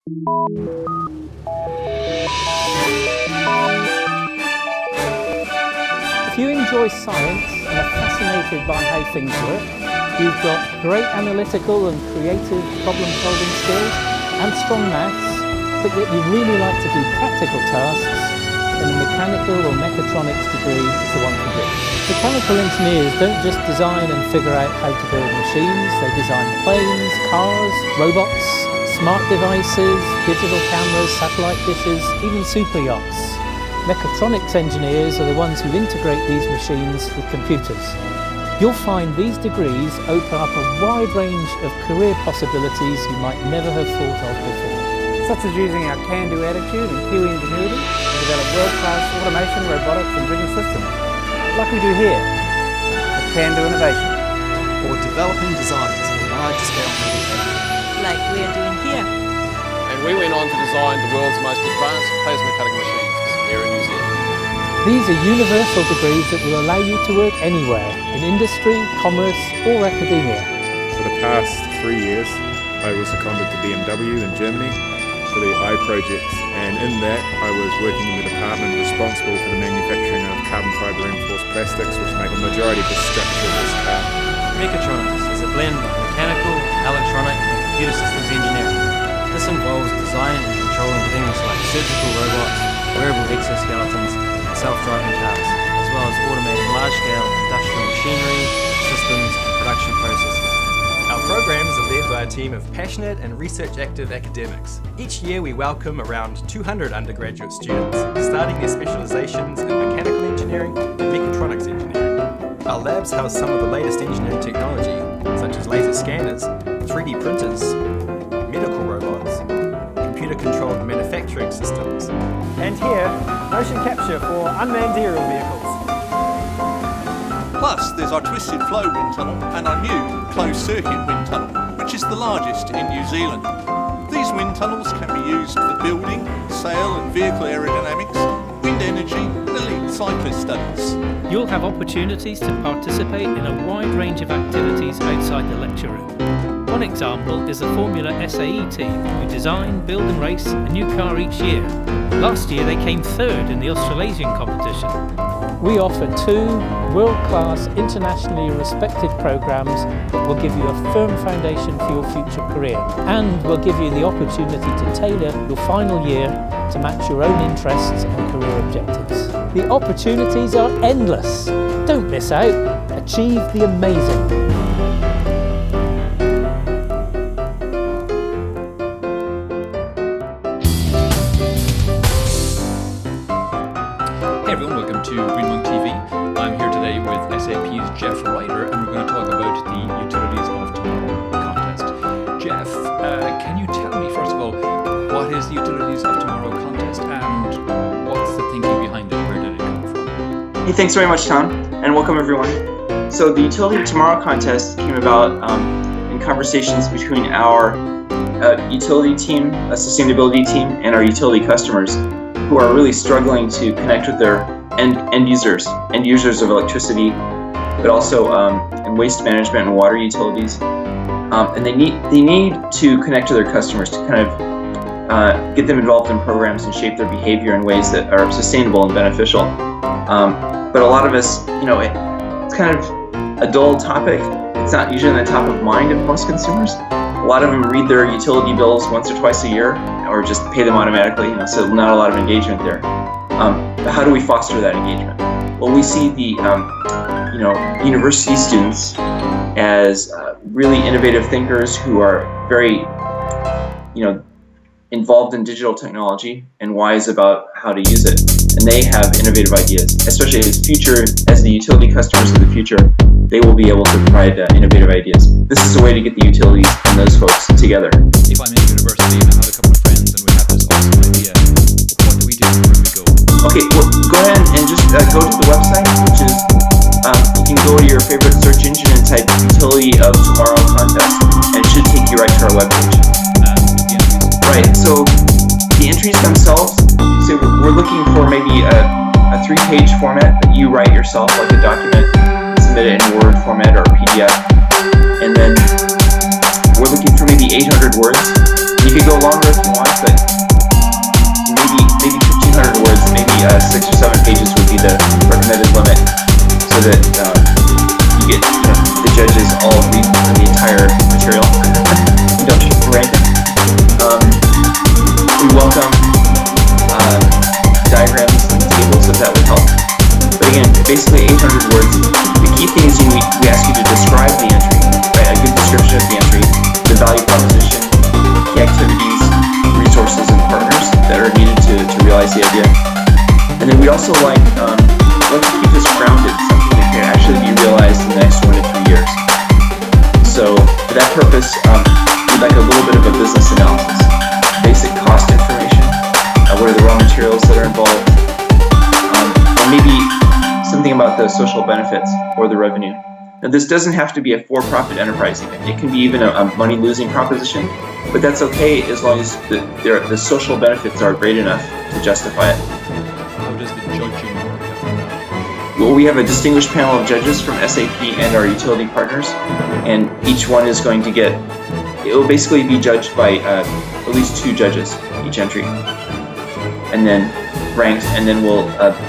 If you enjoy science and are fascinated by how things work, you've got great analytical and creative problem-solving skills and strong maths, but yet you really like to do practical tasks, then a mechanical or mechatronics degree is the one for you. Mechanical engineers don't just design and figure out how to build machines, they design planes, cars, robots, smart devices, digital cameras, satellite dishes, even super yachts. Mechatronics engineers are the ones who integrate these machines with computers. You'll find these degrees open up a wide range of career possibilities you might never have thought of before. Such as using our can-do attitude and Kiwi ingenuity to develop world-class automation, robotics and vision systems, like we do here at Can-Do Innovation. Or developing designs for large-scale manufacturing, like we are doing here. And we went on to design the world's most advanced plasma cutting machines here in New Zealand. These are universal degrees that will allow you to work anywhere, in industry, commerce or academia. For the past 3 years, I was seconded to BMW in Germany for the I project, and in that I was working in the department responsible for the manufacturing of carbon fibre reinforced plastics, which make a majority of the structure of this car. Mechatronics is a blend of mechanical, electronic and computer systems engineering. This involves design and controlling things like surgical robots, wearable exoskeletons and self-driving cars, as well as automating large-scale industrial machinery, systems and production processes. Our programs are led by a team of passionate and research-active academics. Each year we welcome around 200 undergraduate students, starting their specialisations in mechanical engineering and mechatronics engineering. Our labs house some of the latest engineering technology, such as laser scanners, 3D printers, medical robots, computer-controlled manufacturing systems, And here, motion capture for unmanned aerial vehicles. Plus, there's our twisted flow wind tunnel and our new closed circuit wind tunnel, which is the largest in New Zealand. These wind tunnels can be used for building, sail and vehicle aerodynamics, wind energy and elite cyclist studies. You'll have opportunities to participate in a wide range of activities outside the lecture room. One example is the Formula SAE team, who design, build and race a new car each year. Last year they came third in the Australasian competition. We offer 2 world-class, internationally respected programs that will give you a firm foundation for your future career, and will give you the opportunity to tailor your final year to match your own interests and career objectives. The opportunities are endless. Don't miss out. Achieve the amazing. Hey everyone, welcome to Green Monk TV. I'm here today with SAP's Jeff Ryder, and we're going to talk about the Utilities of Tomorrow contest. Jeff, can you tell me first of all, what is the Utilities of Tomorrow contest and what's the thinking behind it? Where did it come from? Hey, thanks very much, Tom, and welcome everyone. So the Utility of Tomorrow contest came about in conversations between our utility team, a sustainability team, and our utility customers, who are really struggling to connect with their end users of electricity, but also in waste management and water utilities. And they need to connect to their customers to kind of get them involved in programs and shape their behavior in ways that are sustainable and beneficial. But a lot of us, it's kind of a dull topic. It's not usually on the top of mind of most consumers. A lot of them read their utility bills once or twice a year, or just pay them automatically, so not a lot of engagement there. But how do we foster that engagement? Well, we see the university students as really innovative thinkers who are very involved in digital technology and wise about how to use it. And they have innovative ideas, especially as the utility customers of the future. They will be able to provide innovative ideas. This is a way to get the utilities and those folks together. If I'm in university and I have a couple of friends and we have this awesome idea, what do we do? Where do we go? Okay, well, go ahead and just go to the website, which is, you can go to your favorite search engine and type Utility of Tomorrow contest, and it should take you right to our webpage. Right, so the entries themselves, so we're looking for maybe a 3-page format that you write yourself, like a document, submit it in Word format or PDF, and then we're looking for maybe 800 words. You could go longer if you want, basically 800 words. The key thing is we ask you to describe the entry, right? A good description of the entry, the value proposition, the activities, resources, and partners that are needed to realize the idea. And then we also like to keep this grounded, something that can actually be realized in the next 1 to 3 years. So for that purpose, we'd like a little bit of a business analysis, basic cost information, what are the raw materials that are involved, and maybe something about the social benefits or the revenue. Now, this doesn't have to be a for-profit enterprise even. It can be even a money-losing proposition, but that's okay as long as the social benefits are great enough to justify it. How does the judging work after that? Well, we have a distinguished panel of judges from SAP and our utility partners, and each one is going to it will basically be judged by at least 2 judges each entry, and then ranked, and then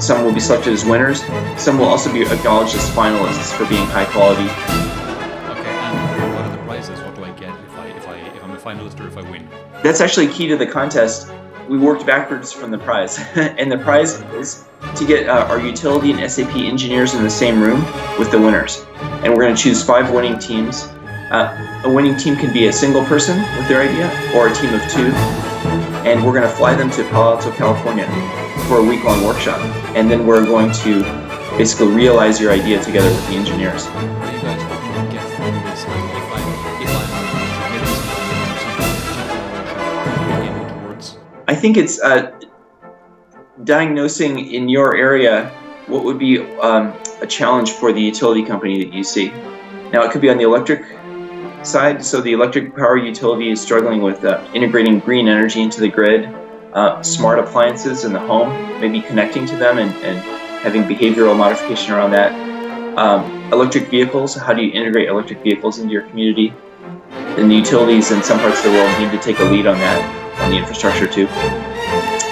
some will be selected as winners. Some will also be acknowledged as finalists for being high quality. Okay, and what are the prizes? What do I get if I'm a finalist or if I win? That's actually key to the contest. We worked backwards from the prize, and the prize is to get our utility and SAP engineers in the same room with the winners. And we're going to choose 5 winning teams. A winning team can be a single person with their idea, or a team of 2. And we're going to fly them to Palo Alto, California for a week-long workshop. And then we're going to basically realize your idea together with the engineers. What are you guys hoping to get from this? I think it's diagnosing in your area what would be a challenge for the utility company that you see. Now, it could be on the electric side. So the electric power utility is struggling with integrating green energy into the grid, smart appliances in the home, maybe connecting to them and having behavioral modification around that. Electric vehicles, how do you integrate electric vehicles into your community? And the utilities in some parts of the world need to take a lead on that, on the infrastructure too.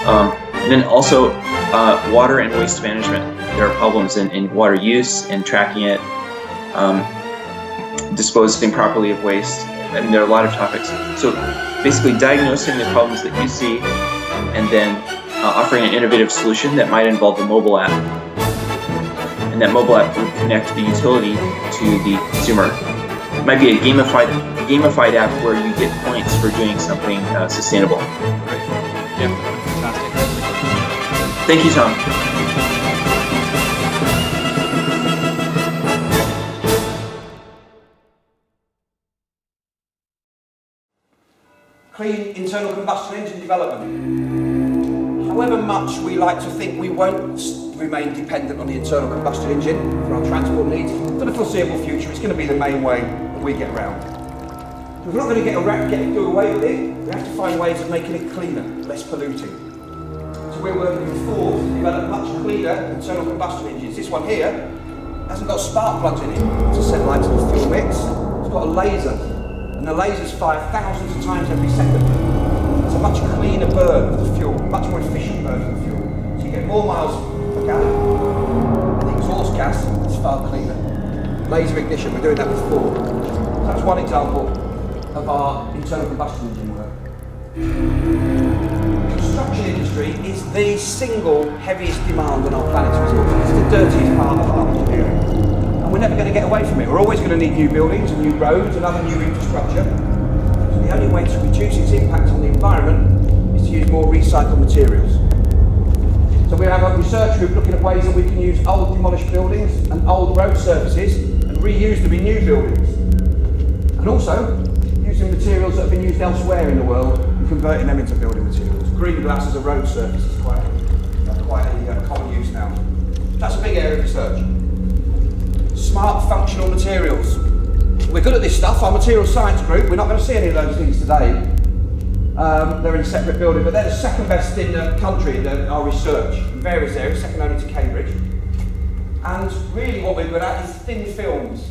And then also water and waste management. There are problems in water use and tracking it, disposing properly of waste. I mean, there are a lot of topics. So basically diagnosing the problems that you see and then offering an innovative solution that might involve a mobile app. And that mobile app would connect the utility to the consumer. It might be a gamified app where you get points for doing something sustainable. Great. Yeah, fantastic. Thank you, Tom. Clean internal combustion engine development. However much we like to think we won't remain dependent on the internal combustion engine for our transport needs, for the foreseeable future, it's going to be the main way that we get around. If we're not going to do away with it, we have to find ways of making it cleaner, less polluting. So we're working with Ford to develop much cleaner internal combustion engines. This one here hasn't got spark plugs in it to send light to the fuel mix. It's got a laser, and the lasers fire thousands of times every second. It's a much cleaner burn of the fuel, much more efficient burn of the fuel. So you get more miles per gallon. And the exhaust gas is far cleaner. Laser ignition, we're doing that with Ford. That's one example of our internal combustion engine work. The construction industry is the single heaviest demand on our planet's resources. It's the dirtiest part of our engineering. And we're never going to get away from it. We're always going to need new buildings and new roads and other new infrastructure. So the only way to reduce its impact on the environment is to use more recycled materials. So we have a research group looking at ways that we can use old demolished buildings and old road surfaces and reuse them in new buildings. And also using materials that have been used elsewhere in the world and converting them into building materials. Green glass as a road surface is quite a common use now. That's a big area of research. Smart functional materials. We're good at this stuff. Our materials science group, we're not going to see any of those things today. They're in a separate building, but they're the second best in the country in our research in various areas, second only to Cambridge. And really what we're good at is thin films.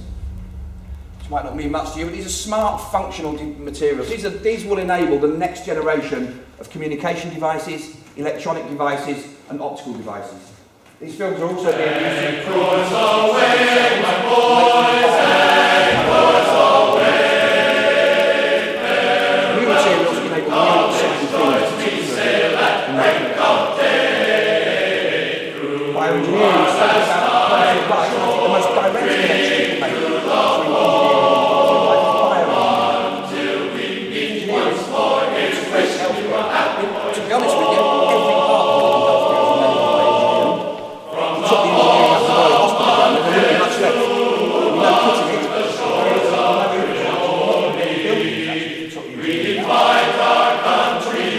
Which might not mean much to you, but these are smart functional materials. These will enable the next generation of communication devices, electronic devices, and optical devices. These films are also being used to improve new materials enable new exciting things. Bioengineering is talking about right, the most direct connection you can make between to be honest with you, every part of modern healthcare is enabled by engineering. You took the engineering out of the Royal Hospital ground, and there wouldn't be much left. You know, putting it, there is no buildings actually, if you took the engineering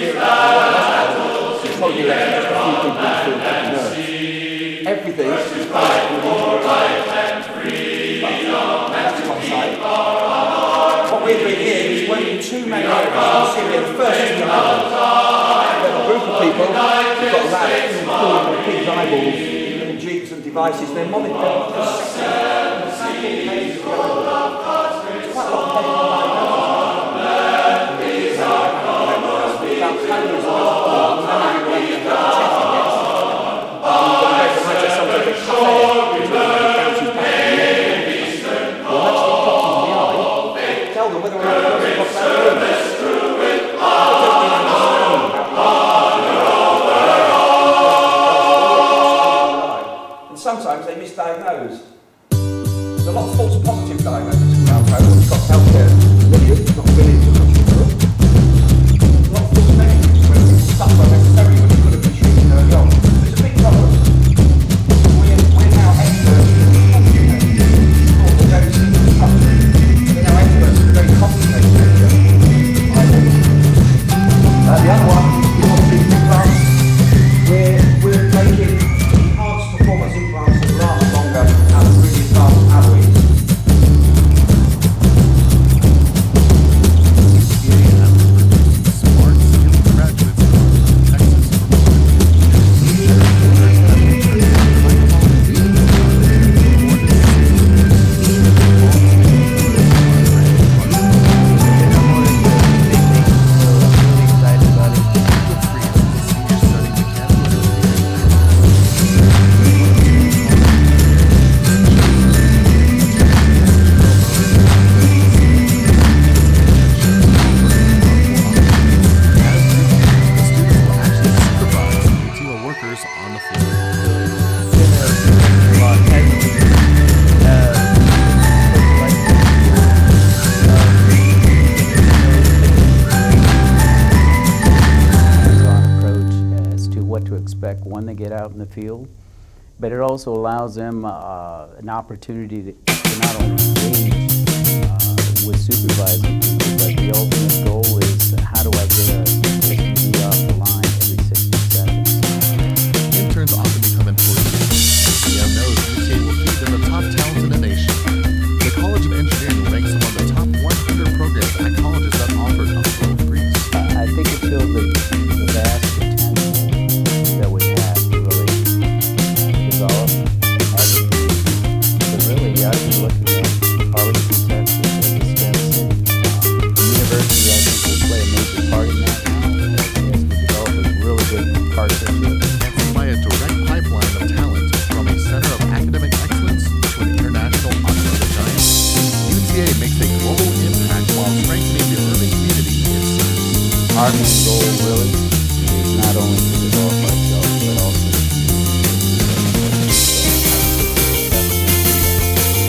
out. It's probably left just a few people in the field like nurse. Everything is based on that's one side. What we're doing here is working in two main areas. You see here, the first is the eyeballs. We've got a group of people who've got labs full of people's eyeballs and jigs and devices. They're monitored for seconds. It's quite a lot of paper tell them whether or not they've got that. And sometimes they misdiagnose. There's a lot of false positive diagnosis from Alco. We've got healthcare millions, not billions across Europe. There's a lot of false negatives where people suffer necessarily when they could have been treated early on. It's a big problem. We're now experts in computing. We're now experts in a very complicated area. The other one, you want to do implants. We're making enhanced performance implants that last longer out of really advanced alloys. When they get out in the field, but it also allows them an opportunity to not only engage with supervising people, but the ultimate goal is how do I get